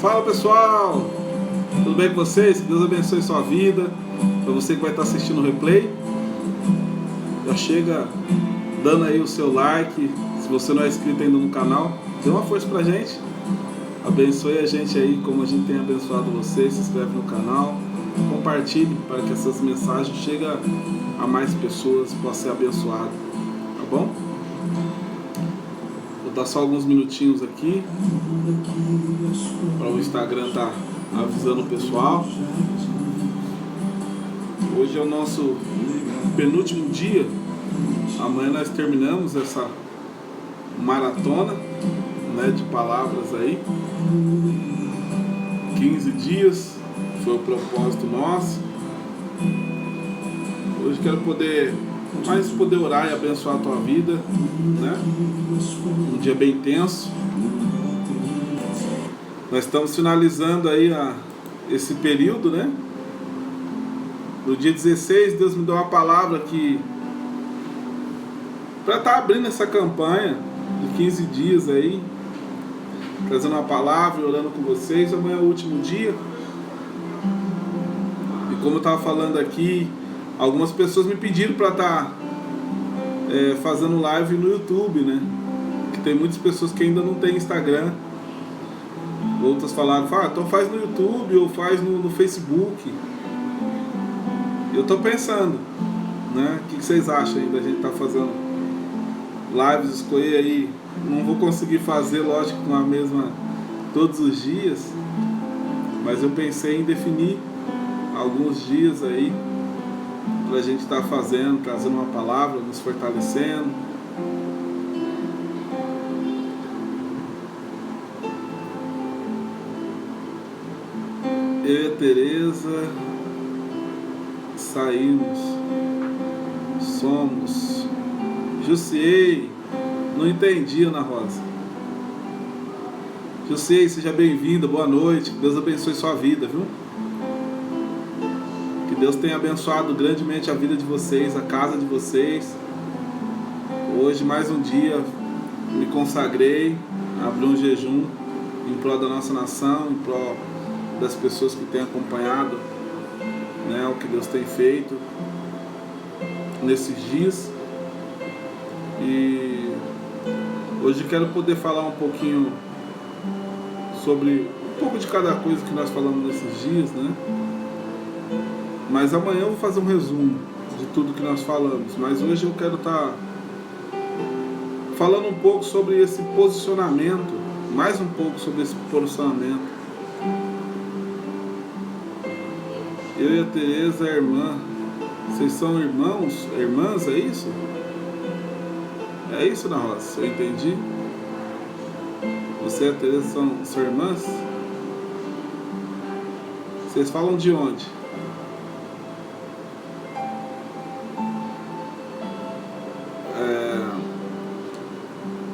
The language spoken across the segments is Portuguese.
Fala pessoal, tudo bem com vocês? Que Deus abençoe sua vida. Para você que vai estar assistindo o replay, já chega dando aí o seu like. Se você não é inscrito ainda no canal, dê uma força pra gente, abençoe a gente aí como a gente tem abençoado vocês. Se inscreve no canal, compartilhe para que essas mensagens cheguem a mais pessoas, possam ser abençoadas, tá bom? Vou dar só alguns minutinhos aqui para o Instagram tá avisando o pessoal. Hoje é o nosso penúltimo dia. Amanhã nós terminamos essa maratona, né, de palavras aí. 15 dias foi o propósito nosso. Hoje quero poder orar e abençoar a tua vida, né? Um dia bem tenso. Nós estamos finalizando aí esse período, né? No dia 16, Deus me deu uma palavra que para estar abrindo essa campanha de 15 dias aí, trazendo uma palavra e orando com vocês. Amanhã é o último dia. E como eu estava falando aqui, algumas pessoas me pediram para estar fazendo live no YouTube, né? Que tem muitas pessoas que ainda não tem Instagram. Outras falaram, então faz no YouTube ou faz no Facebook. Eu estou pensando, né? O que vocês acham aí da gente estar fazendo lives, escolher aí? Não vou conseguir fazer, lógico, com a mesma todos os dias, mas eu pensei em definir alguns dias aí para a gente estar fazendo, trazendo uma palavra, nos fortalecendo. Eu e a Tereza saímos, somos. Jussiei, não entendi, Ana Rosa. Jussiei, seja bem-vinda, boa noite, que Deus abençoe sua vida, viu? Que Deus tenha abençoado grandemente a vida de vocês, a casa de vocês. Hoje, mais um dia, me consagrei, abri um jejum em prol da nossa nação, em prol das pessoas que têm acompanhado, né, o que Deus tem feito nesses dias. E hoje quero poder falar um pouquinho sobre um pouco de cada coisa que nós falamos nesses dias, né? Mas amanhã eu vou fazer um resumo de tudo que nós falamos. Mas hoje eu quero estar falando um pouco sobre esse posicionamento, mais um pouco sobre esse posicionamento. Eu e a Tereza, a irmã, vocês são irmãos, irmãs, é isso? É isso, Ana Rosa? Eu entendi? Você e a Tereza são irmãs? Vocês falam de onde?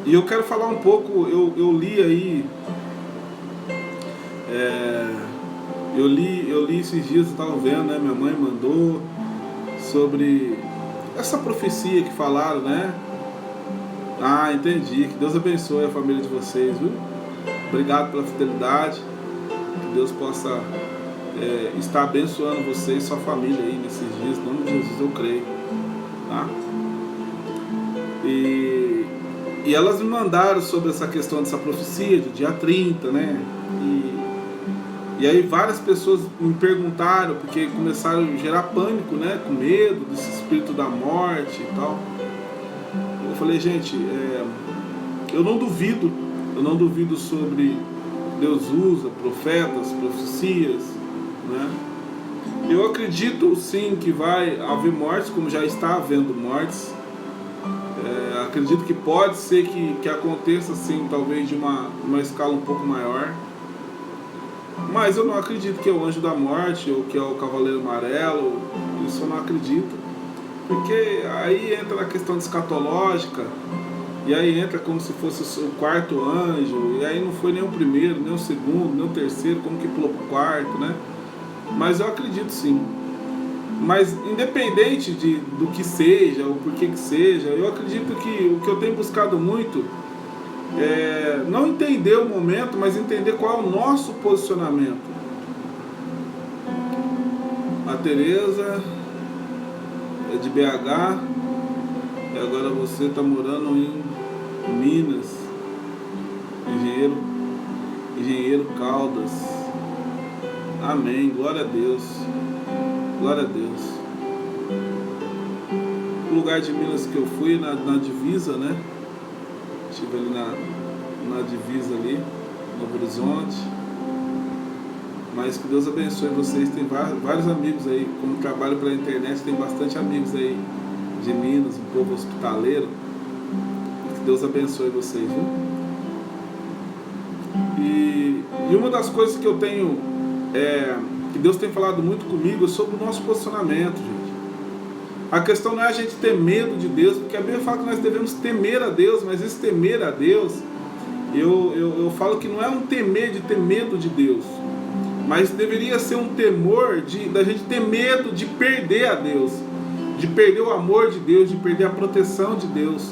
E eu quero falar um pouco, eu li aí, eu li esses dias, eu estava vendo, né? Minha mãe mandou sobre essa profecia que falaram, né? Ah, entendi. Que Deus abençoe a família de vocês, viu? Obrigado pela fidelidade. Que Deus possa estar abençoando vocês e sua família aí nesses dias. Em nome de Jesus eu creio, tá? E elas me mandaram sobre essa questão dessa profecia do dia 30, né? E aí várias pessoas me perguntaram, porque começaram a gerar pânico, né? Com medo desse espírito da morte e tal. Eu falei, gente, eu não duvido sobre Deus usa profetas, profecias, né? Eu acredito sim que vai haver mortes, como já está havendo mortes. Acredito que pode ser que aconteça sim, talvez de uma escala um pouco maior. Mas eu não acredito que é o anjo da morte ou que é o cavaleiro amarelo. Isso eu não acredito. Porque aí entra na questão escatológica. E aí entra como se fosse o quarto anjo. E aí não foi nem o primeiro, nem o segundo, nem o terceiro. Como que pulou pro quarto, né? Mas eu acredito sim. Mas independente do que seja, ou por que seja, eu acredito que o que eu tenho buscado muito não entender o momento, mas entender qual é o nosso posicionamento. A Tereza é de BH e agora você está morando em Minas, Engenheiro Caldas. Amém, glória a Deus, glória a Deus. O lugar de Minas que eu fui, na divisa, né? Estive ali na divisa ali, Novo Horizonte. Mas que Deus abençoe vocês. Tem vários amigos aí, como trabalho pela internet, tem bastante amigos aí de Minas, um povo hospitaleiro. Que Deus abençoe vocês, viu? E uma das coisas que eu tenho, que Deus tem falado muito comigo, é sobre o nosso posicionamento, gente. A questão não é a gente ter medo de Deus, porque a Bíblia fala que nós devemos temer a Deus, mas esse temer a Deus, eu falo que não é um temer de ter medo de Deus, mas deveria ser um temor da gente ter medo de perder a Deus, de perder o amor de Deus, de perder a proteção de Deus,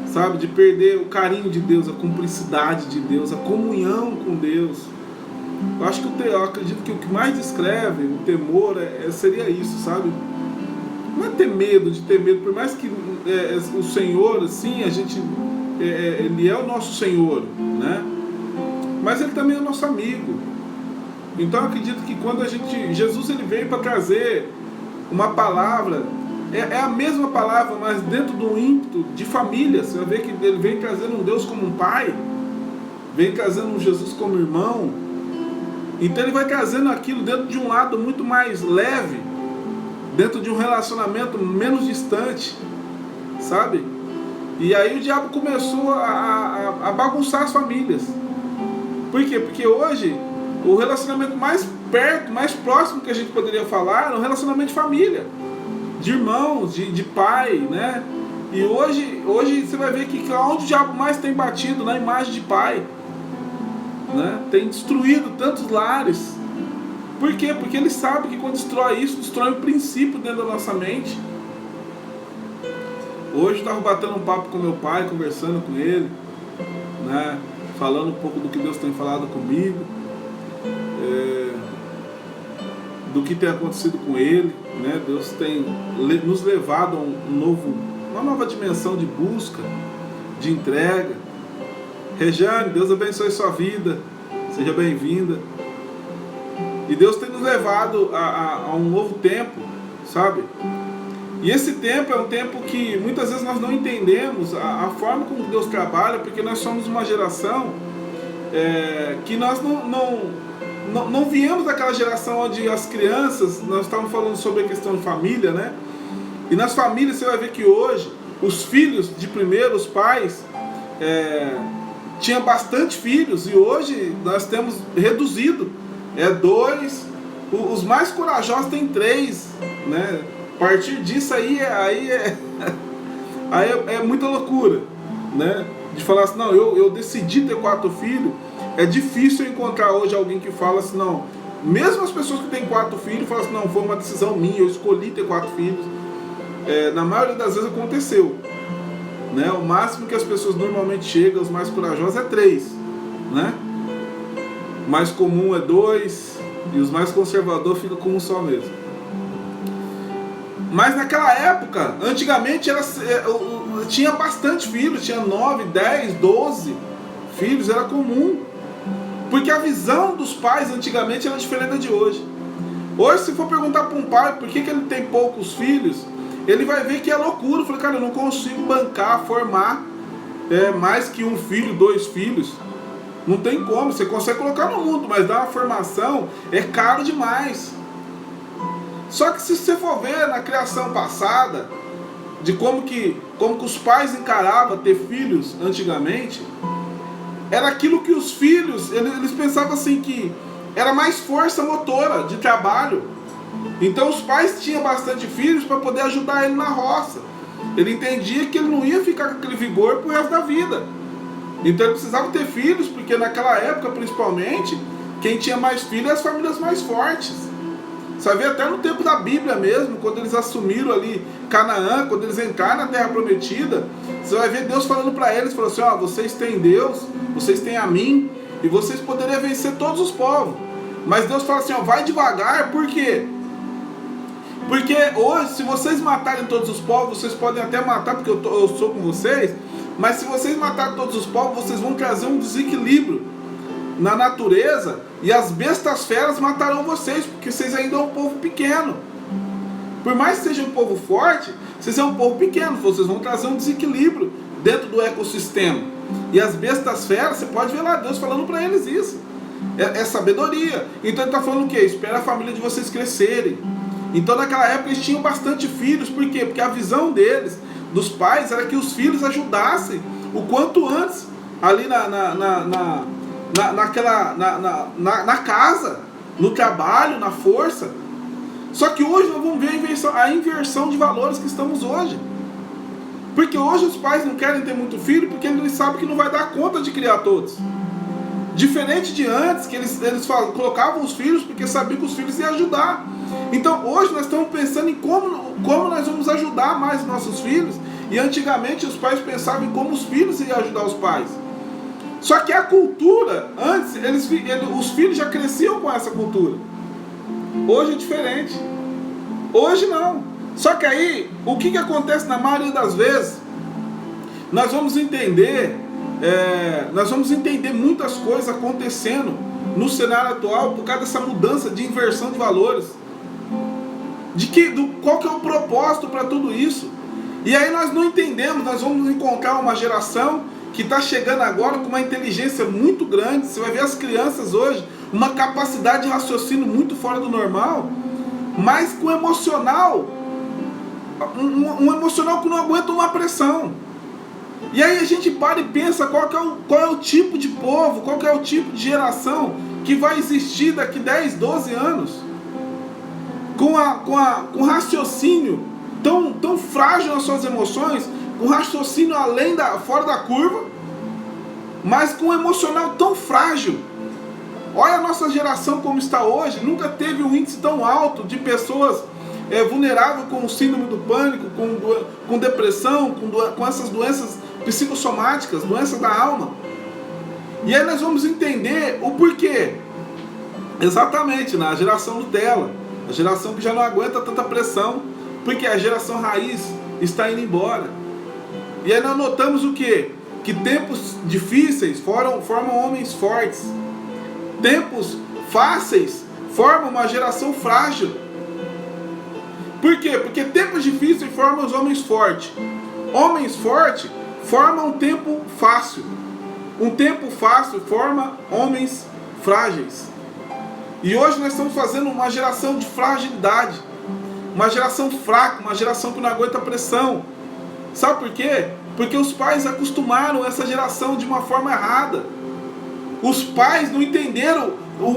sabe? De perder o carinho de Deus, a cumplicidade de Deus, a comunhão com Deus. Eu acredito que o que mais descreve o temor seria isso, sabe? Não é ter medo, por mais que o Senhor, assim, Ele é o nosso Senhor, né? Mas Ele também é o nosso amigo. Então eu acredito que quando Jesus ele veio para trazer uma palavra, é a mesma palavra, mas dentro do ímpeto de família. Você vai ver que Ele vem trazendo um Deus como um pai, vem trazendo um Jesus como irmão. Então Ele vai trazendo aquilo dentro de um lado muito mais leve, dentro de um relacionamento menos distante, sabe? E aí o diabo começou a bagunçar as famílias. Por quê? Porque hoje o relacionamento mais perto, mais próximo que a gente poderia falar é um relacionamento de família, de irmãos, de pai, né? E hoje você vai ver que onde o diabo mais tem batido, na imagem de pai, né? Tem destruído tantos lares. Por quê? Porque ele sabe que quando destrói isso, destrói o princípio dentro da nossa mente. Hoje eu estava batendo um papo com meu pai, conversando com ele, né? Falando um pouco do que Deus tem falado comigo, do que tem acontecido com ele, né? Deus tem nos levado a uma nova dimensão de busca, de entrega. Rejane, Deus abençoe sua vida, seja bem-vinda. E Deus tem nos levado a um novo tempo, sabe? E esse tempo é um tempo que muitas vezes nós não entendemos a forma como Deus trabalha, porque nós somos uma geração que nós não viemos daquela geração onde as crianças, nós estávamos falando sobre a questão de família, né? E nas famílias você vai ver que hoje os filhos de primeiro, os pais, tinham bastante filhos, e hoje nós temos reduzido. 2, os mais corajosos têm 3, né? A partir disso aí é muita loucura, né? De falar assim, não, eu decidi ter 4 filhos. É difícil encontrar hoje alguém que fala assim, não, mesmo as pessoas que têm 4 filhos falam assim, não, foi uma decisão minha, eu escolhi ter 4 filhos. Na maioria das vezes aconteceu, né? O máximo que as pessoas normalmente chegam, os mais corajosos, é 3, né? O mais comum é 2 e os mais conservadores ficam com um só mesmo. Mas naquela época, antigamente tinha bastante filhos, tinha 9, 10, 12 filhos, era comum. Porque a visão dos pais antigamente era diferente da de hoje. Hoje, se for perguntar para um pai por que ele tem poucos filhos, ele vai ver que é loucura. Eu falei, cara, eu não consigo bancar, formar mais que 1 filho, 2 filhos. Não tem como, você consegue colocar no mundo, mas dar uma formação é caro demais. Só que se você for ver na criação passada, de como que os pais encaravam ter filhos antigamente, era aquilo que os filhos, eles pensavam assim que era mais força motora de trabalho. Então os pais tinham bastante filhos para poder ajudar ele na roça. Ele entendia que ele não ia ficar com aquele vigor pro resto da vida. Então ele precisava ter filhos, porque naquela época, principalmente, quem tinha mais filhos eram as famílias mais fortes, Você vai ver até no tempo da Bíblia mesmo, quando eles assumiram ali Canaã, quando eles entraram na Terra Prometida, você vai ver Deus falando para eles, falou assim, ó, vocês têm Deus, vocês têm a mim, e vocês poderiam vencer todos os povos. Mas Deus fala assim, ó, vai devagar, por quê? Porque hoje, se vocês matarem todos os povos, vocês podem até matar, porque eu sou com vocês, mas se vocês matarem todos os povos, vocês vão trazer um desequilíbrio na natureza, e as bestas feras matarão vocês, porque vocês ainda são um povo pequeno. Por mais que seja um povo forte, vocês são um povo pequeno, vocês vão trazer um desequilíbrio dentro do ecossistema. E as bestas feras, você pode ver lá Deus falando para eles isso. É sabedoria. Então ele está falando o quê? Espera a família de vocês crescerem. Então naquela época eles tinham bastante filhos. Por quê? Porque a visão deles, dos pais, era que os filhos ajudassem o quanto antes ali na casa, no trabalho, na força. Só que hoje nós vamos ver a inversão de valores que estamos hoje. Porque hoje os pais não querem ter muito filho porque eles sabem que não vai dar conta de criar todos. Diferente de antes, que eles colocavam os filhos porque sabiam que os filhos iam ajudar. Então hoje nós estamos pensando em como nós vamos ajudar mais nossos filhos. E antigamente os pais pensavam em como os filhos iam ajudar os pais. Só que a cultura, antes, os filhos já cresciam com essa cultura. Hoje é diferente. Hoje não. Só que aí, o que acontece na maioria das vezes? Nós vamos entender muitas coisas acontecendo no cenário atual por causa dessa mudança de inversão de valores. Qual que é o propósito para tudo isso? E aí nós não entendemos, nós vamos encontrar uma geração que está chegando agora com uma inteligência muito grande. Você vai ver as crianças hoje, uma capacidade de raciocínio muito fora do normal, mas com emocional, um emocional que não aguenta uma pressão. E aí a gente para e pensa qual é o tipo de povo, qual que é o tipo de geração que vai existir daqui 10, 12 anos, com raciocínio tão frágil nas suas emoções, com raciocínio fora da curva, mas com um emocional tão frágil. Olha a nossa geração como está hoje. Nunca teve um índice tão alto de pessoas vulneráveis com síndrome do pânico, com depressão, com essas doenças psicossomáticas, doenças da alma. E aí nós vamos entender o porquê. Exatamente, na geração Nutella, a geração que já não aguenta tanta pressão, porque a geração raiz está indo embora. E aí nós notamos o quê? Que tempos difíceis formam homens fortes. Tempos fáceis formam uma geração frágil. Por quê? Porque tempos difíceis formam os homens fortes. Homens fortes formam um tempo fácil. Um tempo fácil forma homens frágeis. E hoje nós estamos fazendo uma geração de fragilidade. Uma geração fraca, uma geração que não aguenta pressão. Sabe por quê? Porque os pais acostumaram essa geração de uma forma errada. Os pais não entenderam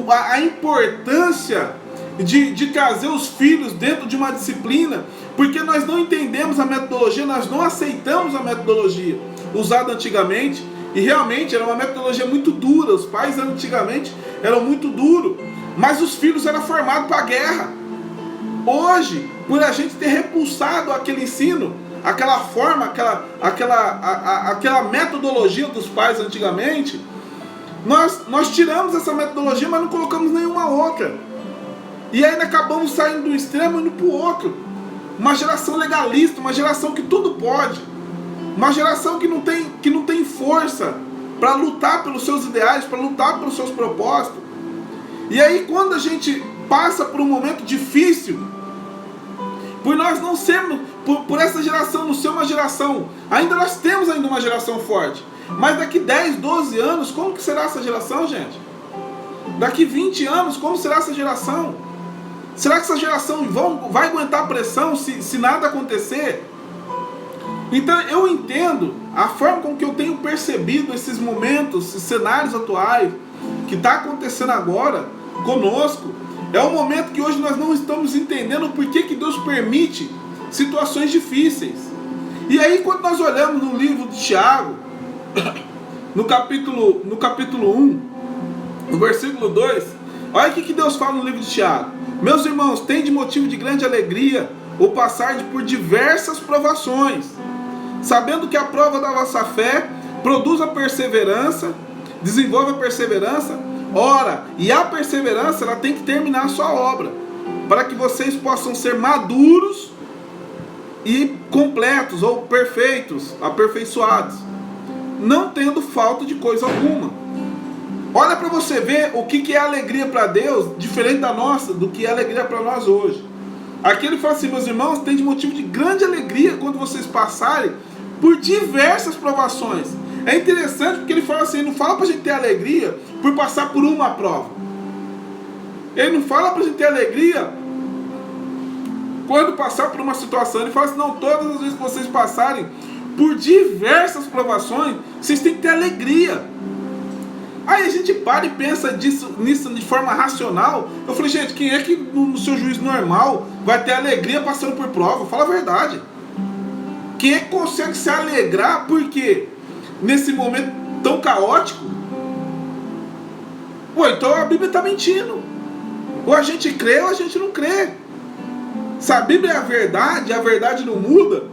a importância de trazer os filhos dentro de uma disciplina, porque nós não entendemos a metodologia, nós não aceitamos a metodologia usada antigamente, e realmente era uma metodologia muito dura. Os pais antigamente eram muito duros, mas os filhos eram formados para a guerra. Hoje, por a gente ter repulsado aquele ensino, aquela forma, aquela metodologia dos pais antigamente, nós tiramos essa metodologia, mas não colocamos nenhuma outra. E ainda acabamos saindo do extremo e indo para o outro. Uma geração legalista, uma geração que tudo pode. Uma geração que não tem força para lutar pelos seus ideais, para lutar pelos seus propósitos. E aí quando a gente passa por um momento difícil, por nós não sermos, por essa geração não ser uma geração, nós temos ainda uma geração forte, mas daqui 10, 12 anos, como que será essa geração, gente? Daqui 20 anos, como será essa geração? Será que essa geração vai aguentar a pressão se nada acontecer? Então eu entendo a forma com que eu tenho percebido esses momentos, esses cenários atuais, que está acontecendo agora conosco. É um momento que hoje nós não estamos entendendo por que Deus permite situações difíceis. E aí quando nós olhamos no livro de Tiago, no capítulo 1, no versículo 2, olha o que Deus fala no livro de Tiago. Meus irmãos, tende motivo de grande alegria o passar por diversas provações, sabendo que a prova da vossa fé produz a perseverança, desenvolve a perseverança. Ora, e a perseverança, ela tem que terminar a sua obra, para que vocês possam ser maduros e completos, ou perfeitos, aperfeiçoados, não tendo falta de coisa alguma. Olha para você ver o que é alegria para Deus, diferente da nossa, do que é alegria para nós hoje. Aqui ele fala assim: meus irmãos, tem de motivo de grande alegria quando vocês passarem por diversas provações. É interessante porque ele fala assim, ele não fala para a gente ter alegria por passar por uma prova. Ele não fala para a gente ter alegria quando passar por uma situação. Ele fala assim, não, todas as vezes que vocês passarem por diversas provações, vocês têm que ter alegria. Aí a gente para e pensa nisso de forma racional. Eu falei, gente, quem é que no seu juízo normal vai ter alegria passando por prova? Fala a verdade. Quem é que consegue se alegrar porque nesse momento tão caótico? Pô, então a Bíblia está mentindo. Ou a gente crê ou a gente não crê. Se a Bíblia é a verdade não muda.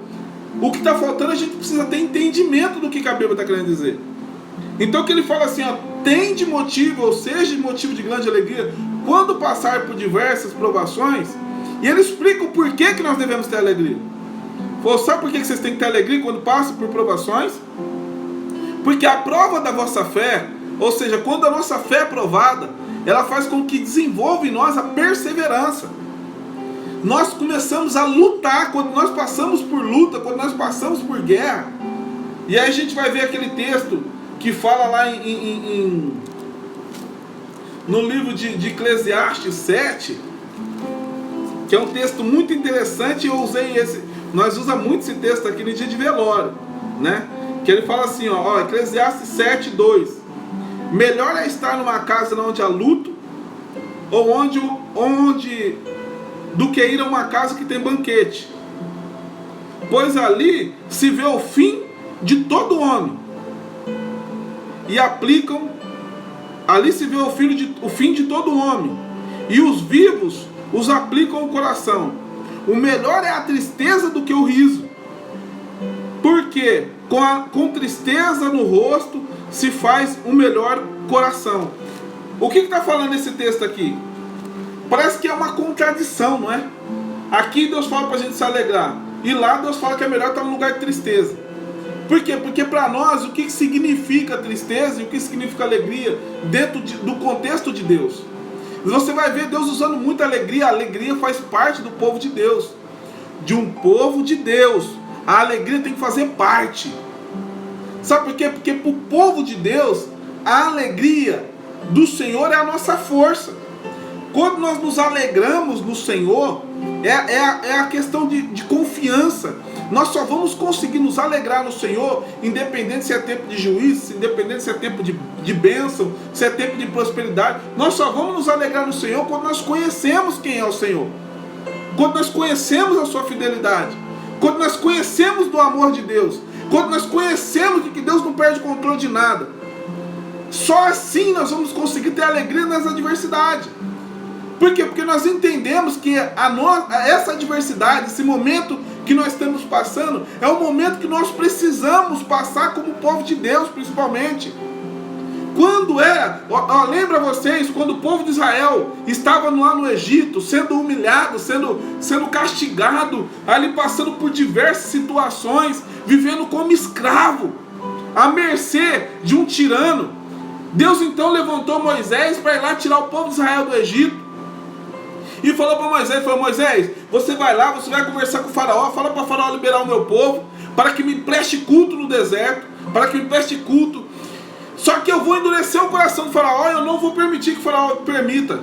O que está faltando, a gente precisa ter entendimento do que a Bíblia está querendo dizer. Então que ele fala assim, ó, tem de motivo, ou seja, de motivo de grande alegria, quando passar por diversas provações. E ele explica o porquê que nós devemos ter alegria. Pô, sabe por que vocês têm que ter alegria quando passam por provações? Porque a prova da vossa fé, ou seja, quando a nossa fé é provada, ela faz com que desenvolva em nós a perseverança. Nós começamos a lutar, quando nós passamos por luta, quando nós passamos por guerra. E aí a gente vai ver aquele texto que fala lá no livro de Eclesiastes 7, que é um texto muito interessante. Nós usamos muito esse texto aqui no dia de velório, né? Que ele fala assim, ó, Eclesiastes 7, 2: melhor é estar numa casa onde há luto, ou do que ir a uma casa que tem banquete, pois ali se vê o fim de todo homem, e ali se vê o fim de todo homem, e os vivos os aplicam ao coração. O melhor é a tristeza do que o riso, porque com tristeza no rosto se faz um melhor coração. O que está falando esse texto aqui? Parece que é uma contradição, não é? Aqui Deus fala para a gente se alegrar, e lá Deus fala que é melhor estar num lugar de tristeza. Por quê? Porque para nós, o que significa tristeza e o que significa alegria dentro do contexto de Deus? Você vai ver Deus usando muita alegria. A alegria faz parte do povo de Deus. De um povo de Deus, a alegria tem que fazer parte. Sabe por quê? Porque para o povo de Deus, a alegria do Senhor é a nossa força. Quando nós nos alegramos no Senhor, é a questão de confiança. Nós só vamos conseguir nos alegrar no Senhor, independente se é tempo de juízo, independente se é tempo de bênção, se é tempo de prosperidade. Nós só vamos nos alegrar no Senhor quando nós conhecemos quem é o Senhor, quando nós conhecemos a sua fidelidade, quando nós conhecemos do amor de Deus, quando nós conhecemos de que Deus não perde o controle de nada. Só assim nós vamos conseguir ter alegria nas adversidades. Por quê? Porque nós entendemos que essa adversidade, esse momento que nós estamos passando, é o momento que nós precisamos passar como povo de Deus, principalmente. Quando lembra vocês, quando o povo de Israel estava lá no Egito, sendo humilhado, sendo castigado, ali passando por diversas situações, vivendo como escravo, à mercê de um tirano. Deus então levantou Moisés para ir lá tirar o povo de Israel do Egito. E falou para Moisés, Moisés, você vai lá, você vai conversar com o faraó, fala para o faraó liberar o meu povo, para que me preste culto no deserto, para que me preste culto. Só que eu vou endurecer o coração do faraó, eu não vou permitir que o faraó permita.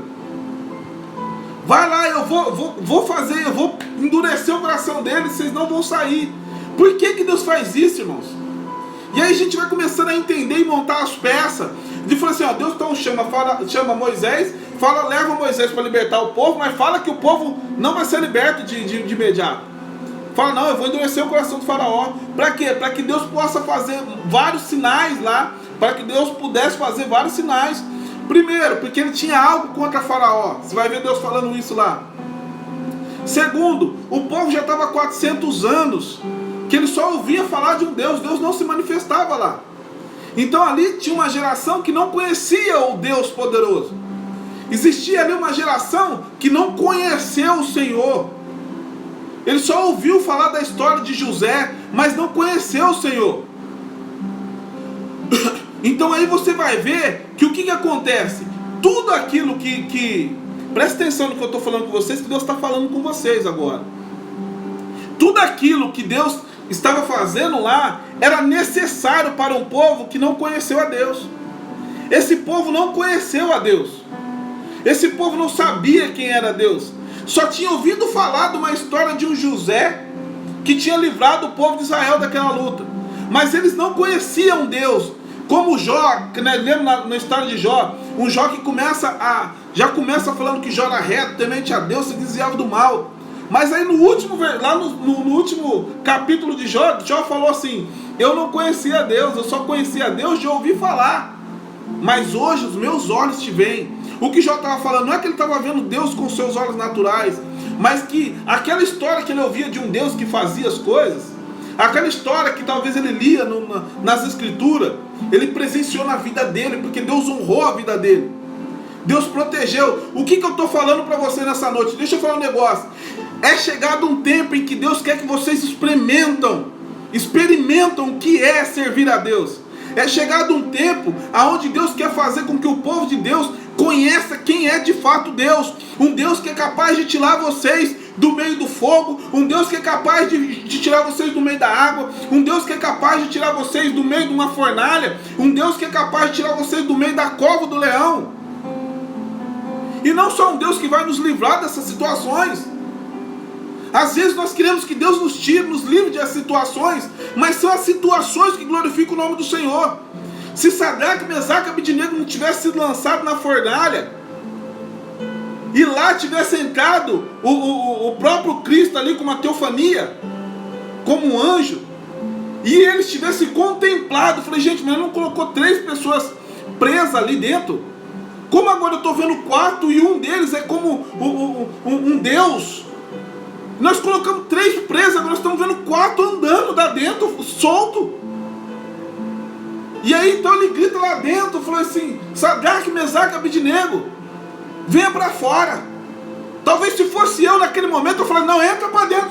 Vai lá, eu vou endurecer o coração deles, vocês não vão sair. Por que Deus faz isso, irmãos? E aí a gente vai começando a entender e montar as peças. De falar assim, ó, Deus então chama Moisés, leva Moisés para libertar o povo, mas fala que o povo não vai ser liberto de imediato. Fala, não, eu vou endurecer o coração do faraó. Para quê? Para que Deus possa fazer vários sinais lá, para que Deus pudesse fazer vários sinais, Primeiro, porque ele tinha algo contra Faraó. Você vai ver Deus falando isso lá. Segundo, o povo já estava há 400 anos que ele só ouvia falar de um Deus. Deus não se manifestava lá. Então ali tinha uma geração que não conhecia o Deus poderoso. Existia ali uma geração que não conheceu o Senhor. Ele só ouviu falar da história de José, mas não conheceu o Senhor. Então aí você vai ver que o que acontece? Tudo aquilo que... Presta atenção no que eu estou falando com vocês, que Deus está falando com vocês agora. Tudo aquilo que Deus estava fazendo lá era necessário para um povo que não conheceu a Deus. Esse povo não conheceu a Deus. Esse povo não sabia quem era Deus. Só tinha ouvido falar de uma história de um José que tinha livrado o povo de Israel daquela luta. Mas eles não conheciam Deus. Como Jó, né, lembra na história de Jó, um Jó que já começa falando que Jó era reto, temente a Deus, se desviava do mal. Mas aí no último capítulo de Jó, Jó falou assim: eu não conhecia Deus, eu só conhecia Deus de ouvir falar. Mas hoje os meus olhos te veem. O que Jó estava falando não é que ele estava vendo Deus com seus olhos naturais, mas que aquela história que ele ouvia de um Deus que fazia as coisas, aquela história que talvez ele lia nas escrituras, ele presenciou na vida dele, porque Deus honrou a vida dele. Deus protegeu. O que eu estou falando para você nessa noite? Deixa eu falar um negócio. É chegado um tempo em que Deus quer que vocês experimentam o que é servir a Deus. É chegado um tempo onde Deus quer fazer com que o povo de Deus conheça quem é de fato Deus. Um Deus que é capaz de tirar vocês do meio do fogo. Um Deus que é capaz de tirar vocês do meio da água. Um Deus que é capaz de tirar vocês do meio de uma fornalha. Um Deus que é capaz de tirar vocês do meio da cova do leão. E não só um Deus que vai nos livrar dessas situações. Às vezes nós queremos que Deus nos tire, nos livre de situações, mas são as situações que glorificam o nome do Senhor. Se Sadraque, Mesaque e Abednego não tivessem sido lançados na fornalha, e lá tivesse entrado o próprio Cristo ali com uma teofania, como um anjo, e eles tivessem contemplado, eu falei, gente, mas não colocou 3 pessoas presas ali dentro? Como agora eu estou vendo 4 e um deles é como um Deus? Nós colocamos 3 presos, agora nós estamos vendo 4 andando lá dentro, solto. E aí então ele grita lá dentro, falou assim: Sadraque, Mesaque e Abednego, venha para fora. Talvez se fosse eu naquele momento, eu falei: não, entra para dentro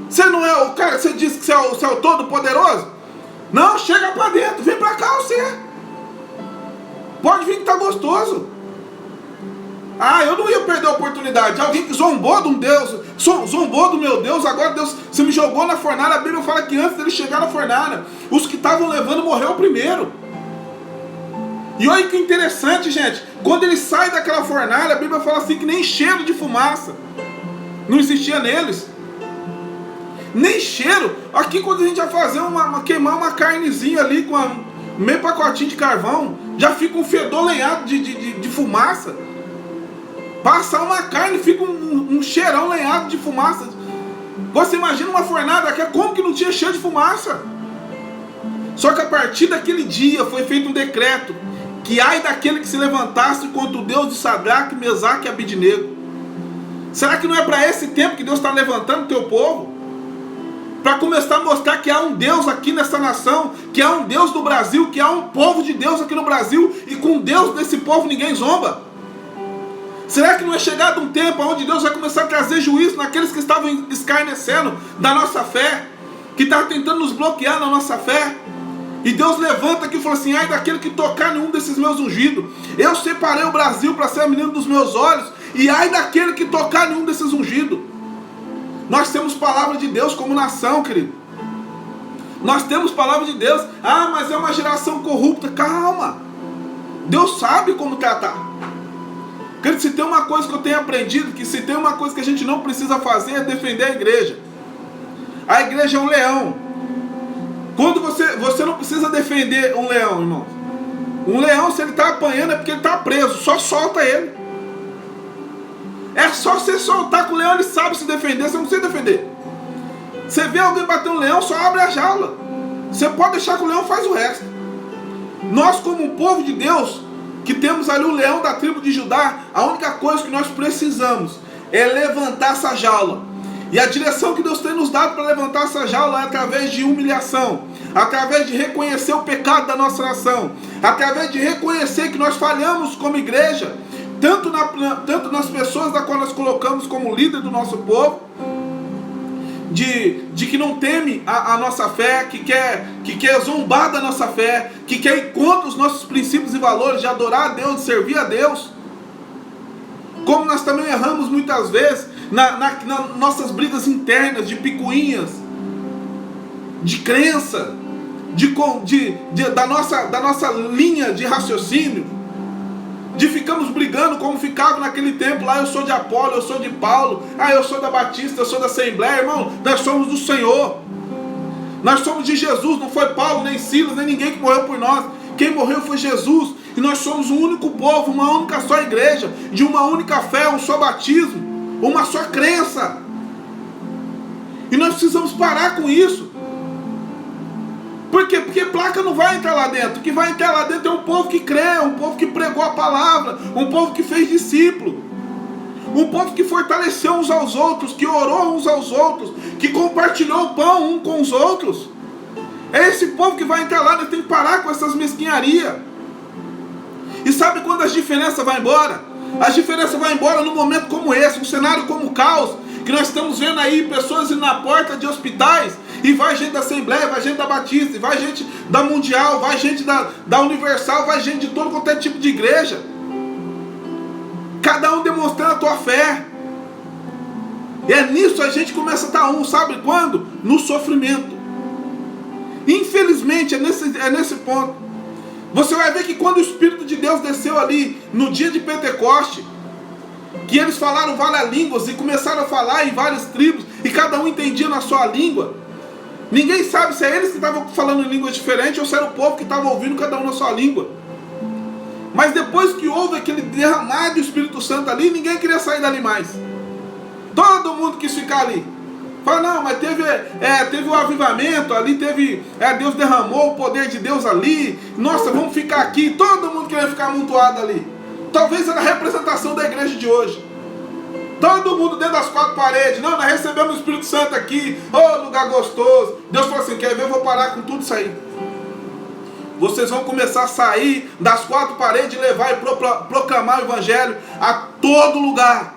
você não é o cara, você disse que você é o todo-poderoso? Não, chega para dentro, vem para cá você. Pode vir que tá gostoso. Ah, eu não ia perder a oportunidade. Alguém que zombou de um Deus, zombou do meu Deus, agora Deus, você me jogou na fornalha. A Bíblia fala que antes dele chegar na fornalha, os que estavam levando morreu primeiro. E olha que interessante, gente. Quando ele sai daquela fornalha, a Bíblia fala assim que nem cheiro de fumaça não existia neles. Nem cheiro. Aqui quando a gente vai fazer queimar uma carnezinha ali com meio pacotinho de carvão, já fica um fedor lenhado de fumaça. Passar uma carne, fica um cheirão lenhado de fumaça. Você imagina uma fornalha, como que não tinha cheiro de fumaça? Só que a partir daquele dia foi feito um decreto que ai daquele que se levantasse contra o Deus de Sadraque, Mesaque e Abednego. Será que não é para esse tempo que Deus está levantando o teu povo? Para começar a mostrar que há um Deus aqui nessa nação, que há um Deus no Brasil, que há um povo de Deus aqui no Brasil, e com Deus desse povo ninguém zomba. Será que não é chegado um tempo onde Deus vai começar a trazer juízo naqueles que estavam escarnecendo da nossa fé, que estavam tentando nos bloquear na nossa fé? E Deus levanta aqui e fala assim: ai daquele que tocar nenhum desses meus ungidos. Eu separei o Brasil para ser a menina dos meus olhos, e ai daquele que tocar nenhum desses ungidos. Nós temos palavra de Deus como nação, querido. Nós temos palavra de Deus. Ah, mas é uma geração corrupta. Calma. Deus sabe como tratar. Querido, se tem uma coisa que eu tenho aprendido, que se tem uma coisa que a gente não precisa fazer, é defender a igreja. A igreja é um leão. Quando você não precisa defender um leão, irmão. Um leão, se ele está apanhando, é porque ele está preso. Só solta ele. É só você soltar que o leão, ele sabe se defender. Você não precisa defender. Você vê alguém bater um leão, só abre a jaula. Você pode deixar que o leão faz o resto. Nós, como um povo de Deus, que temos ali o leão da tribo de Judá, a única coisa que nós precisamos é levantar essa jaula. E a direção que Deus tem nos dado para levantar essa jaula é através de humilhação, através de reconhecer o pecado da nossa nação, através de reconhecer que nós falhamos como igreja, tanto nas pessoas da qual nós colocamos como líder do nosso povo, de que não teme a nossa fé, que quer zombar da nossa fé, que quer ir contra os nossos princípios e valores de adorar a Deus, de servir a Deus. Como nós também erramos muitas vezes nas nossas brigas internas, de picuinhas, de crença, da nossa linha de raciocínio, de ficamos brigando como ficava naquele tempo lá, eu sou de Apolo, eu sou de Paulo, eu sou da Batista, eu sou da Assembleia. Irmão, nós somos do Senhor, nós somos de Jesus, não foi Paulo, nem Silas, nem ninguém que morreu por nós. Quem morreu foi Jesus, e nós somos um único povo, uma única só igreja, de uma única fé, um só batismo, uma só crença. E nós precisamos parar com isso. Por quê? Porque placa não vai entrar lá dentro. O que vai entrar lá dentro é um povo que crê, um povo que pregou a palavra, um povo que fez discípulo, um povo que fortaleceu uns aos outros, que orou uns aos outros, que compartilhou o pão um com os outros. É esse povo que vai entrar lá. Nós temos que parar com essas mesquinharias. E sabe quando as diferenças vão embora? As diferenças vão embora num momento como esse, um cenário como o caos, que nós estamos vendo aí pessoas indo na porta de hospitais, e vai gente da Assembleia, vai gente da Batista, e vai gente da Mundial, vai gente da Universal, vai gente de todo quanto é tipo de igreja. Cada um demonstrando a tua fé. E é nisso a gente começa a estar sabe quando? No sofrimento. Infelizmente é nesse ponto. Você vai ver que quando o Espírito de Deus desceu ali no dia de Pentecoste, que eles falaram várias línguas e começaram a falar em várias tribos, e cada um entendia na sua língua. Ninguém sabe se é eles que estavam falando em línguas diferentes ou se era o povo que estava ouvindo cada um na sua língua. Mas depois que houve aquele derramar do Espírito Santo ali, ninguém queria sair dali mais. Todo mundo quis ficar ali. Fala, não, mas teve o avivamento ali, Deus derramou o poder de Deus ali. Nossa, vamos ficar aqui. Todo mundo queria ficar amontoado ali. Talvez era a representação da igreja de hoje. Todo mundo dentro das quatro paredes. Não, nós recebemos o Espírito Santo aqui. Oh, lugar gostoso. Deus falou assim, quer ver? Eu vou parar com tudo isso aí. Vocês vão começar a sair das quatro paredes e levar e proclamar o Evangelho a todo lugar.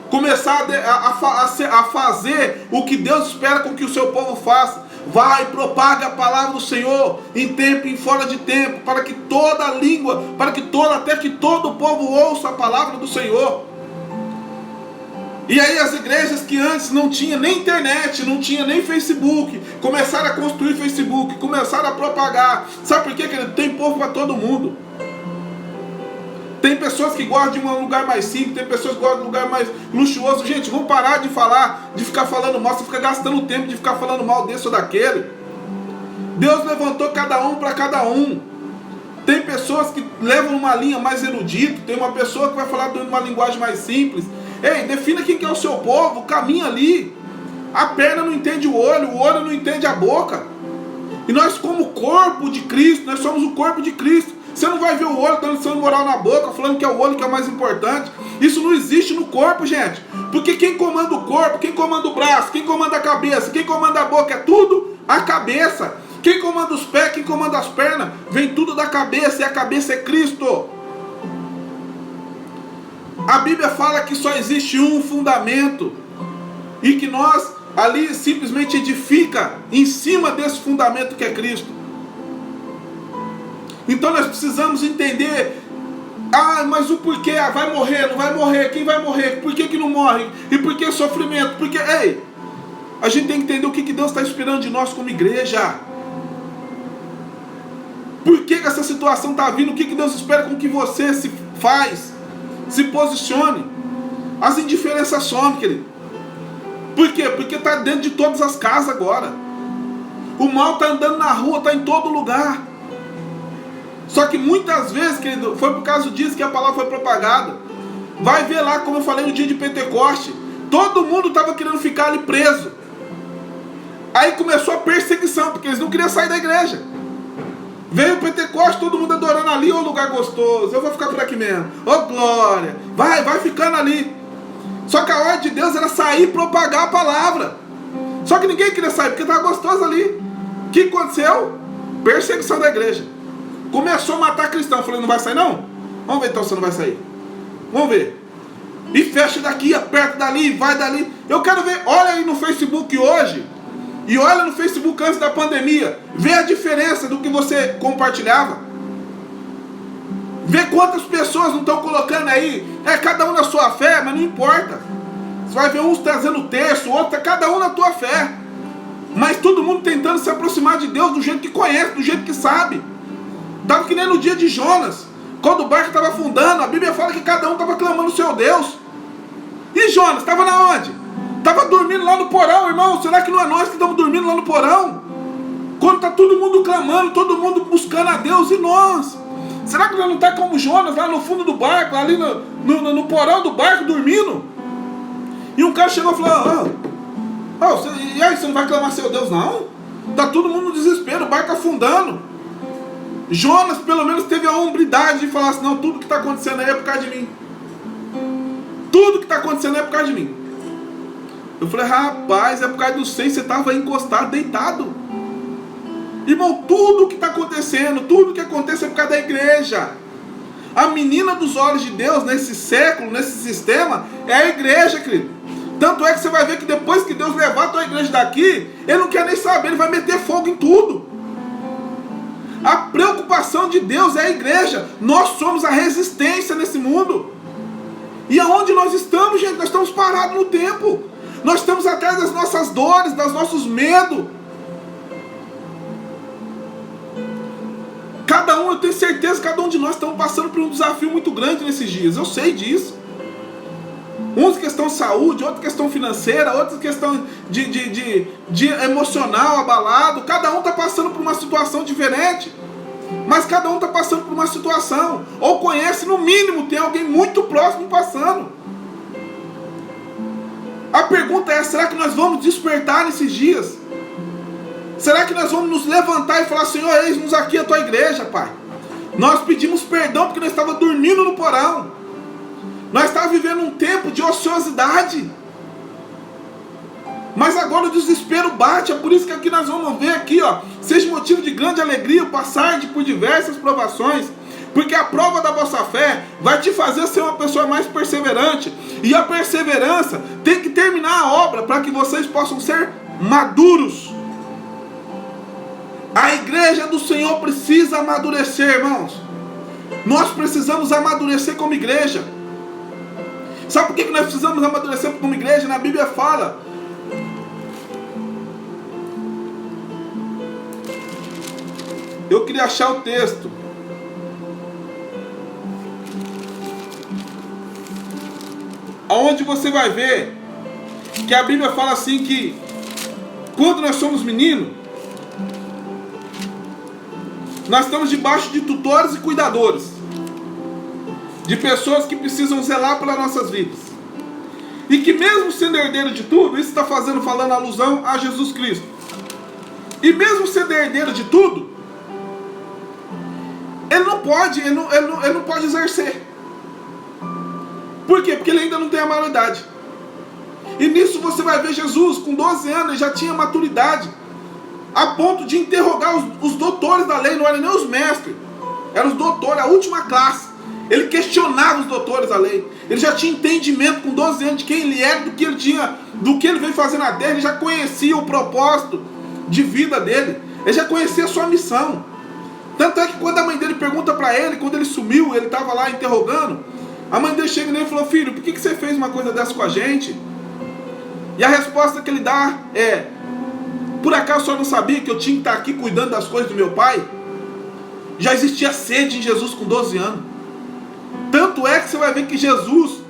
Começar a fazer o que Deus espera com que o seu povo faça. Vai, propaga a palavra do Senhor em tempo e fora de tempo, para que toda a língua, até que todo o povo ouça a palavra do Senhor. E aí as igrejas que antes não tinha nem internet, não tinha nem Facebook, começaram a construir Facebook, começaram a propagar. Sabe por quê? Que tem povo para todo mundo. Tem pessoas que gostam de um lugar mais simples, tem pessoas que gostam de um lugar mais luxuoso. Gente, vamos parar de ficar falando mal, você fica gastando tempo de ficar falando mal desse ou daquele. Deus levantou cada um para cada um. Tem pessoas que levam uma linha mais erudita, tem uma pessoa que vai falar de uma linguagem mais simples. Ei, defina quem que é o seu povo, caminha ali. A perna não entende o olho não entende a boca. E nós como corpo de Cristo, nós somos o corpo de Cristo. Você não vai ver o olho dando lição moral na boca, falando que é o olho que é o mais importante. Isso não existe no corpo, gente. Porque quem comanda o corpo, quem comanda o braço, quem comanda a cabeça, quem comanda a boca, é tudo a cabeça. Quem comanda os pés, quem comanda as pernas, vem tudo da cabeça, e a cabeça é Cristo. A Bíblia fala que só existe um fundamento, e que nós ali simplesmente edifica em cima desse fundamento que é Cristo. Então nós precisamos entender, mas o porquê, vai morrer, não vai morrer, quem vai morrer, por que não morre, e por que sofrimento, porque, a gente tem que entender o que Deus está esperando de nós como igreja. Por que essa situação está vindo, o que Deus espera com que você se posicione. As indiferenças somem, querido. Por quê? Porque está dentro de todas as casas agora. O mal está andando na rua, está em todo lugar. Só que muitas vezes, querido, foi por causa disso que a palavra foi propagada. Vai ver lá, como eu falei no dia de Pentecoste, todo mundo estava querendo ficar ali preso. Aí começou a perseguição, porque eles não queriam sair da igreja. Veio o Pentecoste, todo mundo adorando ali, ô lugar gostoso, eu vou ficar por aqui mesmo, ô glória, vai ficando ali. Só que a ordem de Deus era sair e propagar a palavra. Só que ninguém queria sair, porque estava gostoso ali. O que aconteceu? Perseguição da igreja. Começou a matar cristão. Eu falei, não vai sair não? Vamos ver então se não vai sair. Vamos ver. E fecha daqui, aperta dali, vai dali. Eu quero ver, olha aí no Facebook hoje, e olha no Facebook antes da pandemia, vê a diferença do que você compartilhava. Vê quantas pessoas não estão colocando aí, cada um na sua fé, mas não importa. Você vai ver uns trazendo terço, outro, cada um na tua fé. Mas todo mundo tentando se aproximar de Deus do jeito que conhece, do jeito que sabe. Estava que nem no dia de Jonas, quando o barco estava afundando, a Bíblia fala que cada um estava clamando o seu Deus. E Jonas, estava na onde? Estava dormindo lá no porão, irmão. Será que não é nós que estamos dormindo lá no porão? Quando está todo mundo clamando, todo mundo buscando a Deus, e nós? Será que nós não estamos como Jonas, lá no fundo do barco, ali no porão do barco, dormindo? E um cara chegou e falou, e aí, você não vai clamar seu Deus, não? Está todo mundo no desespero, o barco afundando. Jonas, pelo menos, teve a hombridade de falar assim, não, tudo que está acontecendo aí é por causa de mim. Tudo que está acontecendo é por causa de mim. Eu falei, rapaz, é por causa do seio, você estava encostado, deitado. Irmão, tudo que está acontecendo, tudo que acontece é por causa da igreja. A menina dos olhos de Deus nesse século, nesse sistema, é a igreja, querido. Tanto é que você vai ver que depois que Deus levar a tua igreja daqui, Ele não quer nem saber, Ele vai meter fogo em tudo. A preocupação de Deus é a igreja. Nós somos a resistência nesse mundo. E aonde nós estamos, gente? Nós estamos parados no tempo. Nós estamos atrás das nossas dores, dos nossos medos. Cada um, eu tenho certeza, cada um de nós estamos passando por um desafio muito grande nesses dias. Eu sei disso. Uns questão de saúde, outra questão financeira, outra questão de emocional abalado. Cada um está passando por uma situação diferente. Mas cada um está passando por uma situação. Ou conhece, no mínimo, tem alguém muito próximo passando. A pergunta é, será que nós vamos despertar nesses dias? Será que nós vamos nos levantar e falar, Senhor, eis-nos aqui a tua igreja, Pai. Nós pedimos perdão porque nós estávamos dormindo no porão. Nós estávamos vivendo um tempo de ociosidade. Mas agora o desespero bate, é por isso que aqui nós vamos ver aqui, seja motivo de grande alegria passar por diversas provações, porque a prova da vossa fé vai te fazer ser uma pessoa mais perseverante, e a perseverança tem que terminar a obra para que vocês possam ser maduros. A igreja do Senhor precisa amadurecer, irmãos. Nós precisamos amadurecer como igreja. Sabe por que nós precisamos amadurecer como igreja? Na Bíblia fala. Eu queria achar o texto. Onde você vai ver que a Bíblia fala assim que quando nós somos meninos, nós estamos debaixo de tutores e cuidadores, de pessoas que precisam zelar pelas nossas vidas. E que mesmo sendo herdeiro de tudo, isso está falando alusão a Jesus Cristo. E mesmo sendo herdeiro de tudo, ele não pode exercer. Por quê? Porque ele ainda não tem a maioridade. E nisso você vai ver Jesus, com 12 anos, ele já tinha maturidade, a ponto de interrogar os doutores da lei, não eram nem os mestres, eram os doutores, a última classe. Ele questionava os doutores da lei. Ele já tinha entendimento com 12 anos de quem ele era, do que ele tinha, do que ele veio fazer na terra. Ele já conhecia o propósito de vida dele. Ele já conhecia a sua missão. Tanto é que quando a mãe dele pergunta para ele, quando ele sumiu, ele estava lá interrogando, a mãe dele chega nele e falou: filho, por que você fez uma coisa dessa com a gente? E a resposta que ele dá é: por acaso o senhor não sabia que eu tinha que estar aqui cuidando das coisas do meu pai? Já existia sede em Jesus com 12 anos. Tanto é que você vai ver que Jesus,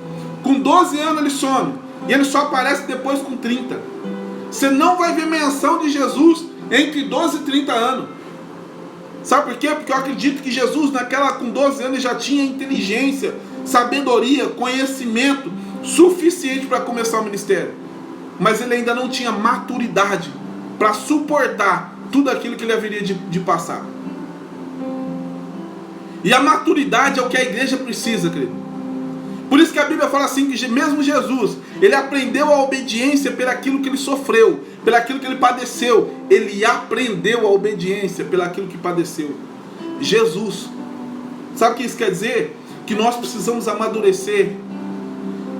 com 12 anos ele some, e ele só aparece depois com 30. Você não vai ver menção de Jesus entre 12 e 30 anos. Sabe por quê? Porque eu acredito que Jesus, com 12 anos, já tinha inteligência, sabedoria, conhecimento suficiente para começar o ministério. Mas ele ainda não tinha maturidade para suportar tudo aquilo que ele haveria de passar. E a maturidade é o que a igreja precisa, querido. Por isso que a Bíblia fala assim, que mesmo Jesus, ele aprendeu a obediência pelaquilo que ele sofreu, pelaquilo que ele padeceu. Ele aprendeu a obediência pelaquilo que padeceu. Jesus. Sabe o que isso quer dizer? Que nós precisamos amadurecer.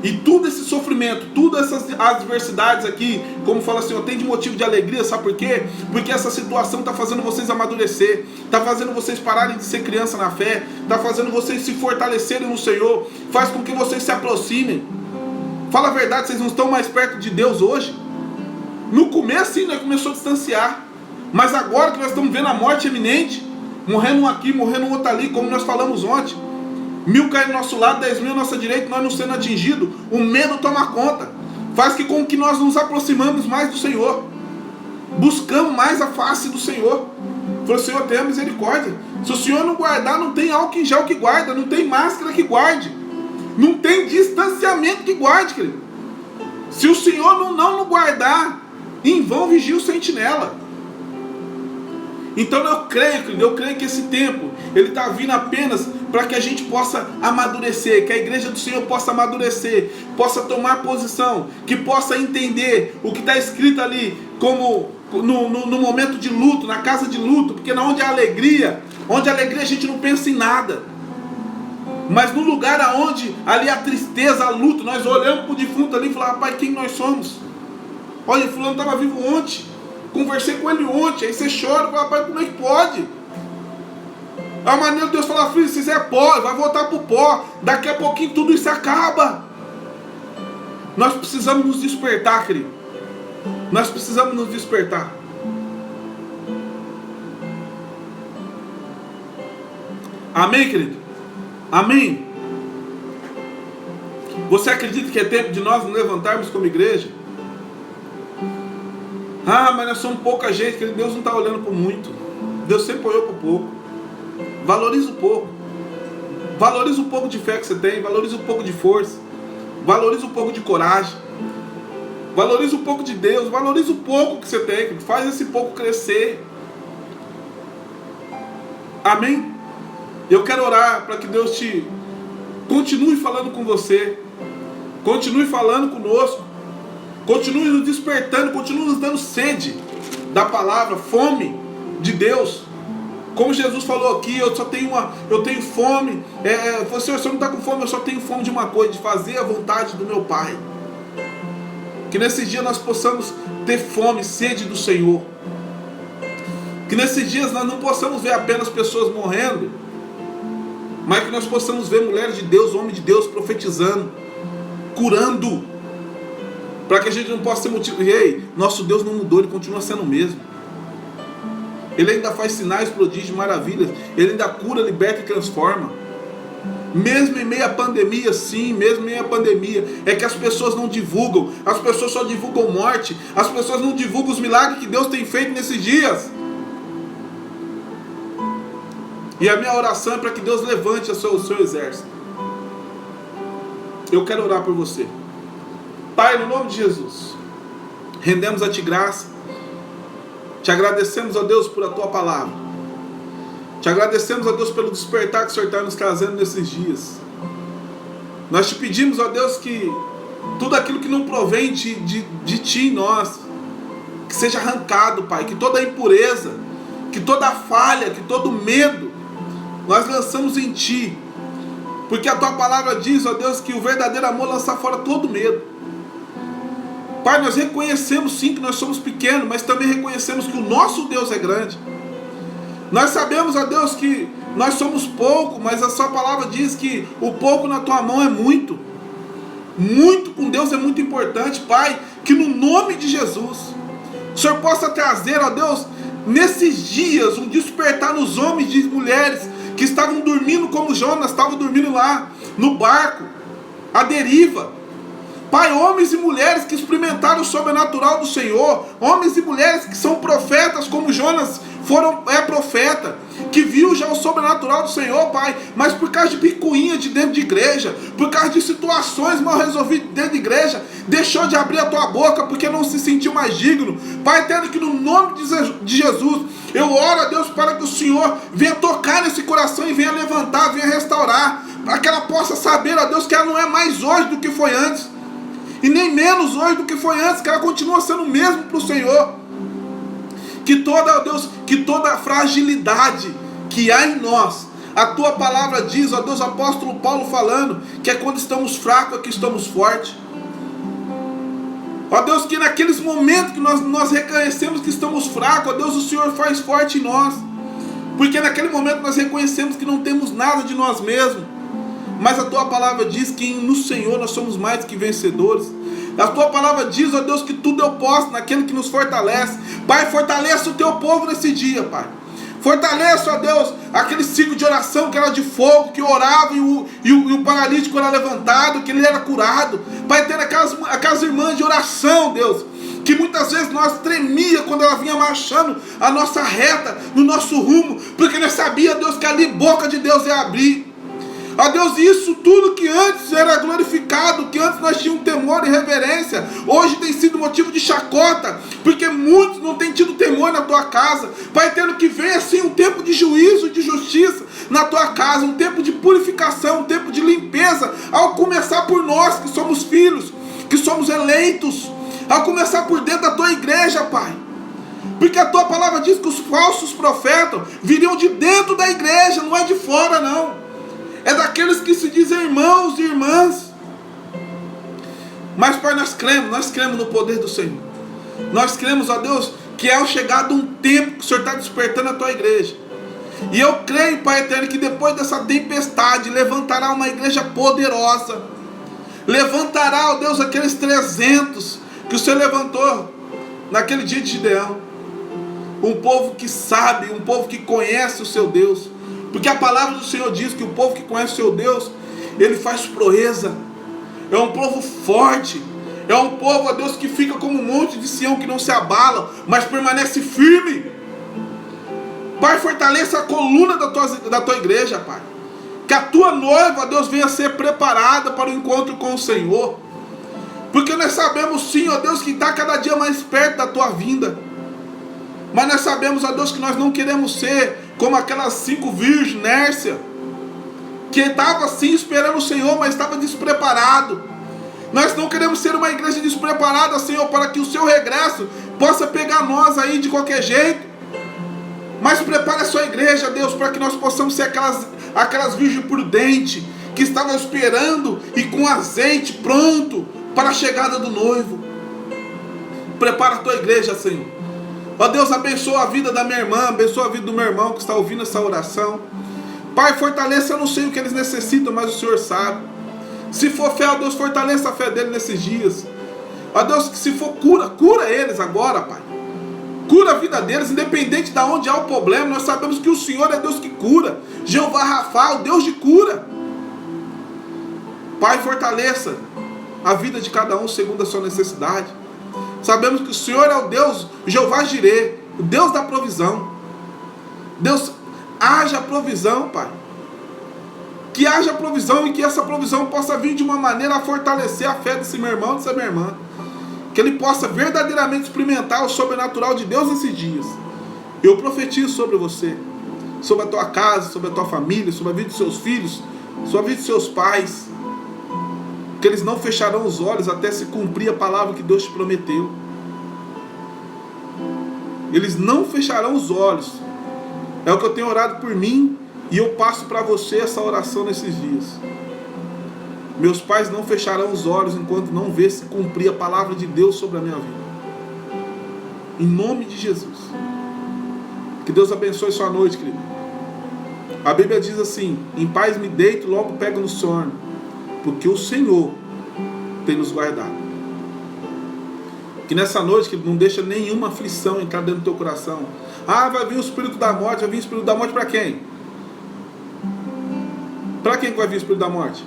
E tudo esse sofrimento, todas essas adversidades aqui, como fala assim, tem de motivo de alegria, sabe por quê? Porque essa situação está fazendo vocês amadurecer, está fazendo vocês pararem de ser criança na fé, está fazendo vocês se fortalecerem no Senhor, faz com que vocês se aproximem. Fala a verdade, vocês não estão mais perto de Deus hoje? No começo sim, nós começamos a distanciar, mas agora que nós estamos vendo a morte iminente, morrendo um aqui, morrendo um outro ali, como nós falamos ontem, 1000 caem do nosso lado, 10.000 à nossa direita, nós não sendo atingidos, o medo toma conta, faz com que nós nos aproximamos mais do Senhor, buscamos mais a face do Senhor. Falou, Senhor, tenha misericórdia. Se o Senhor não guardar, não tem álcool em gel que guarda, não tem máscara que guarde, não tem distanciamento que guarde, querido. Se o Senhor não guardar, em vão vigia o sentinela. Então eu creio, querido, que esse tempo ele está vindo apenas para que a gente possa amadurecer, que a igreja do Senhor possa amadurecer, possa tomar posição, que possa entender o que está escrito ali, como no momento de luto, na casa de luto, porque onde há alegria a gente não pensa em nada, mas no lugar aonde ali a tristeza, a luto, nós olhamos para o defunto ali e falamos, rapaz, quem nós somos? Olha, fulano estava vivo ontem, conversei com ele ontem, aí você chora, fala, rapaz, como é que pode? A maneira de Deus falar, filho, se você é pó, vai voltar para o pó, daqui a pouquinho tudo isso acaba. Nós precisamos nos despertar, querido. Nós precisamos nos despertar. Amém, querido? Amém? Você acredita que é tempo de nós nos levantarmos como igreja? Ah, mas nós somos pouca gente, querido. Deus não está olhando por muito. Deus sempre olhou por pouco. Valoriza um pouco. Valoriza um pouco de fé que você tem. Valoriza um pouco de força. Valoriza um pouco de coragem. Valoriza um pouco de Deus. Valoriza o pouco que você tem. Faz esse pouco crescer. Amém? Eu quero orar para que Deus te continue falando com você. Continue falando conosco. Continue nos despertando. Continue nos dando sede da palavra. Fome de Deus. Como Jesus falou aqui, eu tenho fome. Você não está com fome, eu só tenho fome de uma coisa, de fazer a vontade do meu Pai. Que nesses dias nós possamos ter fome, sede do Senhor. Que nesses dias nós não possamos ver apenas pessoas morrendo, mas que nós possamos ver mulheres de Deus, homens de Deus profetizando, curando. Para que a gente não possa ser motivo. Ei, nosso Deus não mudou, Ele continua sendo o mesmo. Ele ainda faz sinais, prodígios, maravilhas. Ele ainda cura, liberta e transforma. Mesmo em meio à pandemia, sim, mesmo em meio à pandemia, é que as pessoas não divulgam. As pessoas só divulgam morte. As pessoas não divulgam os milagres que Deus tem feito nesses dias. E a minha oração é para que Deus levante o seu exército. Eu quero orar por você. Pai, no nome de Jesus, rendemos a Ti graça. Te agradecemos, ó Deus, por a Tua palavra. Te agradecemos, ó Deus, pelo despertar que o Senhor está nos trazendo nesses dias. Nós te pedimos, ó Deus, que tudo aquilo que não provém de Ti em nós, que seja arrancado, Pai. Que toda impureza, que toda falha, que todo medo, nós lançamos em Ti. Porque a Tua palavra diz, ó Deus, que o verdadeiro amor lança fora todo medo. Pai, nós reconhecemos sim que nós somos pequenos, mas também reconhecemos que o nosso Deus é grande. Nós sabemos, ó Deus, que nós somos pouco, mas a Sua palavra diz que o pouco na Tua mão é muito. Muito com Deus é muito importante, Pai, que no nome de Jesus, o Senhor possa trazer, ó Deus, nesses dias, um despertar nos homens e mulheres que estavam dormindo como Jonas, estavam dormindo lá no barco, à deriva. Pai, homens e mulheres que experimentaram o sobrenatural do Senhor, homens e mulheres que são profetas como Jonas é profeta, que viu já o sobrenatural do Senhor, Pai, mas por causa de picuinha de dentro de igreja, por causa de situações mal resolvidas dentro de igreja, deixou de abrir a tua boca porque não se sentiu mais digno. Pai eterno, que no nome de Jesus, eu oro a Deus para que o Senhor venha tocar nesse coração e venha levantar, venha restaurar, para que ela possa saber, ó Deus, que ela não é mais hoje do que foi antes, e nem menos hoje do que foi antes, que ela continua sendo o mesmo para o Senhor. Que toda, ó Deus, que toda a fragilidade que há em nós, a tua palavra diz, ó Deus, apóstolo Paulo falando, que é quando estamos fracos é que estamos fortes. Ó Deus, que naqueles momentos que nós reconhecemos que estamos fracos, ó Deus, o Senhor faz forte em nós. Porque naquele momento nós reconhecemos que não temos nada de nós mesmos. Mas a tua palavra diz que no Senhor nós somos mais que vencedores. A tua palavra diz, ó Deus, que tudo eu posso naquele que nos fortalece. Pai, fortaleça o teu povo nesse dia, Pai. Fortaleça, ó Deus, aquele ciclo de oração que era de fogo, que orava e o paralítico era levantado, que ele era curado. Pai, ter aquelas irmãs de oração, Deus, que muitas vezes nós tremia quando ela vinha marchando a nossa reta, no nosso rumo, porque nós sabia, Deus, que ali boca de Deus ia abrir. Ó Deus, isso tudo que antes era glorificado, que antes nós tínhamos temor e reverência, hoje tem sido motivo de chacota, porque muitos não têm tido temor na tua casa. Pai, tendo que vem assim um tempo de juízo e de justiça na tua casa, um tempo de purificação, um tempo de limpeza, ao começar por nós que somos filhos, que somos eleitos, ao começar por dentro da tua igreja, Pai. Porque a tua palavra diz que os falsos profetas viriam de dentro da igreja, não é de fora não. É daqueles que se dizem irmãos e irmãs. Mas, Pai, nós cremos no poder do Senhor. Nós cremos, ó Deus, que é o chegado um tempo que o Senhor está despertando a tua igreja. E eu creio, Pai eterno, que depois dessa tempestade levantará uma igreja poderosa. Levantará, ó Deus, aqueles 300 que o Senhor levantou naquele dia de Gideão. Um povo que sabe, um povo que conhece o seu Deus. Porque a palavra do Senhor diz que o povo que conhece o seu Deus, ele faz proeza. É um povo forte. É um povo, ó Deus, que fica como um monte de Sião que não se abala, mas permanece firme. Pai, fortaleça a coluna da tua igreja, Pai. Que a tua noiva, ó Deus, venha ser preparada para o encontro com o Senhor. Porque nós sabemos sim, ó Deus, que está cada dia mais perto da tua vinda. Mas nós sabemos, ó Deus, que nós não queremos ser como aquelas 5 virgens, Nércia, que estava assim esperando o Senhor, mas estava despreparado. Nós não queremos ser uma igreja despreparada, Senhor, para que o seu regresso possa pegar nós aí de qualquer jeito. Mas prepare a sua igreja, Deus, para que nós possamos ser aquelas virgens prudentes, que estavam esperando e com azeite pronto para a chegada do noivo. Prepara a tua igreja, Senhor. Ó Deus, abençoa a vida da minha irmã, abençoa a vida do meu irmão que está ouvindo essa oração. Pai, fortaleça, eu não sei o que eles necessitam, mas o Senhor sabe. Se for fé, ó Deus, fortaleça a fé dele nesses dias. Ó Deus, que se for cura eles agora, Pai. Cura a vida deles, independente de onde há o problema. Nós sabemos que o Senhor é Deus que cura. Jeová Rafa, o Deus de cura. Pai, fortaleça a vida de cada um segundo a sua necessidade. Sabemos que o Senhor é o Deus, Jeová Jirê, o Deus da provisão. Deus, haja provisão, Pai. Que haja provisão e que essa provisão possa vir de uma maneira a fortalecer a fé desse meu irmão, dessa minha irmã. Que ele possa verdadeiramente experimentar o sobrenatural de Deus nesses dias. Eu profetizo sobre você, sobre a tua casa, sobre a tua família, sobre a vida dos seus filhos, sobre a vida dos seus pais. Que eles não fecharão os olhos até se cumprir a palavra que Deus te prometeu. Eles não fecharão os olhos. É o que eu tenho orado por mim e eu passo para você essa oração nesses dias. Meus pais não fecharão os olhos enquanto não ver se cumprir a palavra de Deus sobre a minha vida. Em nome de Jesus. Que Deus abençoe sua noite, querido. A Bíblia diz assim: em paz me deito, logo pego no sono, porque o Senhor tem nos guardado. Que nessa noite, que não deixa nenhuma aflição entrar dentro do teu coração. Ah, vai vir o espírito da morte. Vai vir o espírito da morte para quem? Para quem vai vir o espírito da morte?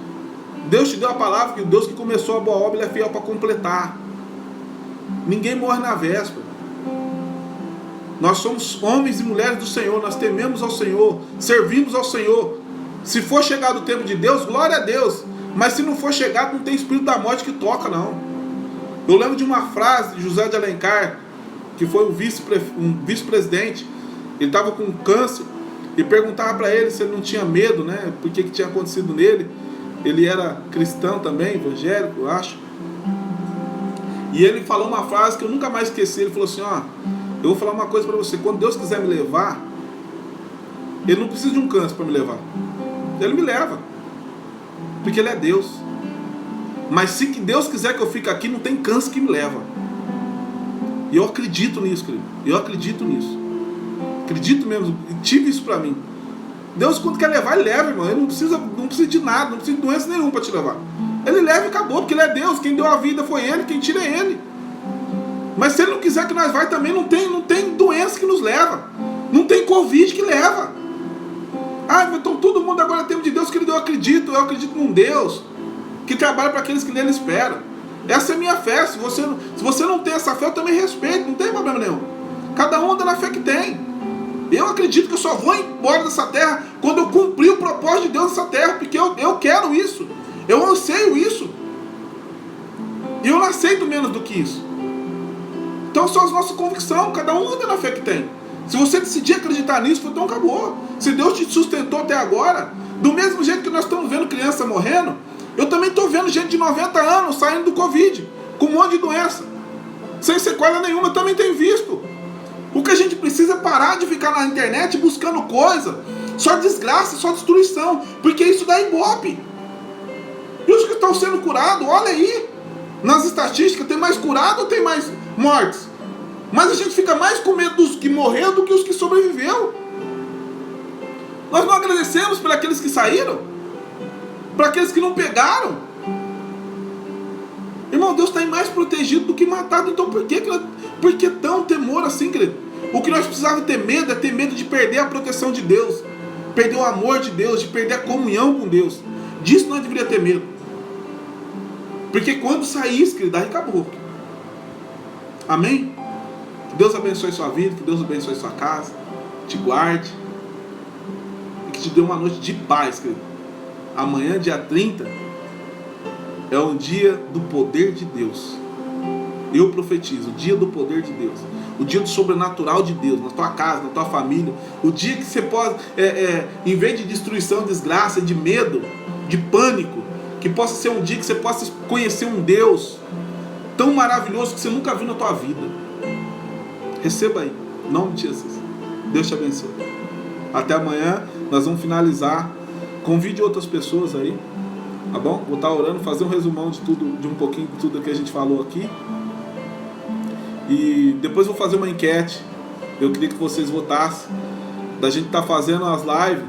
Deus te deu a palavra que o Deus que começou a boa obra, Ele é fiel para completar. Ninguém morre na véspera. Nós somos homens e mulheres do Senhor, nós tememos ao Senhor, servimos ao Senhor. Se for chegado o tempo de Deus, glória a Deus. Mas se não for chegado, não tem espírito da morte que toca, não. Eu lembro de uma frase de José de Alencar, que foi um vice-presidente. Ele estava com câncer e perguntava para ele se ele não tinha medo, né? Por que tinha acontecido nele. Ele era cristão também, evangélico, eu acho. E ele falou uma frase que eu nunca mais esqueci. Ele falou assim, ó, eu vou falar uma coisa para você. Quando Deus quiser me levar, Ele não precisa de um câncer para me levar. Ele me leva. Porque Ele é Deus. Mas se Deus quiser que eu fique aqui, não tem câncer que me leva. E eu acredito nisso, querido. Eu acredito nisso. Acredito mesmo. Tive isso para mim. Deus, quando quer levar, Ele leva, irmão. Ele não precisa de nada, não precisa de doença nenhuma para te levar. Ele leva e acabou, porque Ele é Deus. Quem deu a vida foi Ele, quem tira é Ele. Mas se Ele não quiser que nós vá também, não tem doença que nos leva. Não tem Covid que leva. Ah, então todo mundo agora é tempo de Deus, querido. Eu acredito num Deus que trabalha para aqueles que nele esperam. Essa é a minha fé. Se você não tem essa fé, eu também respeito, não tem problema nenhum. Cada um anda na fé que tem. Eu acredito que eu só vou embora dessa terra quando eu cumprir o propósito de Deus nessa terra, porque eu quero isso. Eu anseio isso. E eu não aceito menos do que isso. Então são as nossas convicções. Cada um anda na fé que tem. Se você decidir acreditar nisso, então acabou. Se Deus te sustentou até agora, do mesmo jeito que nós estamos vendo criança morrendo, eu também estou vendo gente de 90 anos saindo do Covid, com um monte de doença, sem sequela nenhuma. Eu também tenho visto. O que a gente precisa é parar de ficar na internet buscando coisa, só desgraça, só destruição, porque isso dá ibope. E os que estão sendo curados, olha aí, nas estatísticas, tem mais curado ou tem mais mortes? Mas a gente fica mais com medo dos que morreram do que os que sobreviveu. Nós não agradecemos por aqueles que saíram, para aqueles que não pegaram. Irmão, Deus está mais protegido do que matado. Então por que tão temor assim, querido? O que nós precisamos ter medo é ter medo de perder a proteção de Deus, perder o amor de Deus, de perder a comunhão com Deus. Disso nós deveríamos ter medo. Porque quando sair isso, querido, aí acabou. Amém? Que Deus abençoe sua vida, que Deus abençoe sua casa, te guarde e que te dê uma noite de paz, querido. Amanhã, dia 30, é um dia do poder de Deus. Eu profetizo, o dia do poder de Deus, o dia do sobrenatural de Deus, na tua casa, na tua família, o dia que você pode, em vez de destruição, desgraça, de medo, de pânico, que possa ser um dia que você possa conhecer um Deus tão maravilhoso que você nunca viu na tua vida. Receba aí, em nome de Jesus. Deus te abençoe. Até amanhã, nós vamos finalizar. Convide outras pessoas aí, tá bom? Vou estar orando, fazer um resumão de tudo, de um pouquinho de tudo que a gente falou aqui. E depois vou fazer uma enquete. Eu queria que vocês votassem. Da gente estar fazendo as lives.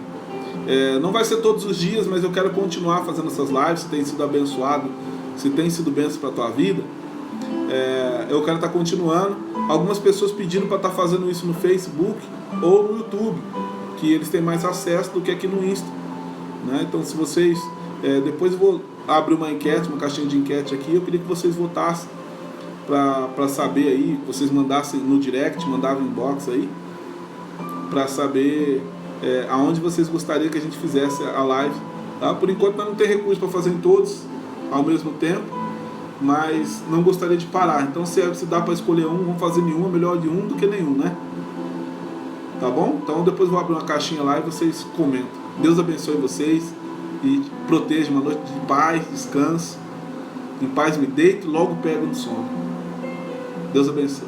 Não vai ser todos os dias, mas eu quero continuar fazendo essas lives. Se tem sido abençoado, se tem sido bênção para a tua vida, eu quero estar continuando. Algumas pessoas pedindo para estar fazendo isso no Facebook ou no YouTube, que eles têm mais acesso do que aqui no Insta, né? Então se vocês, depois eu vou abrir uma enquete, uma caixinha de enquete aqui. Eu queria que vocês votassem para saber aí, que vocês mandassem no direct, mandavam inbox aí, para saber aonde vocês gostariam que a gente fizesse a live, tá? Por enquanto nós não temos recurso para fazer em todos ao mesmo tempo, mas não gostaria de parar. Então se dá para escolher um, vamos fazer nenhum, é melhor de um do que nenhum, né? Tá bom? Então depois eu vou abrir uma caixinha lá e vocês comentam. Deus abençoe vocês e proteja. Uma noite de paz, descanso. Em paz me deito, logo pego no sono. Deus abençoe.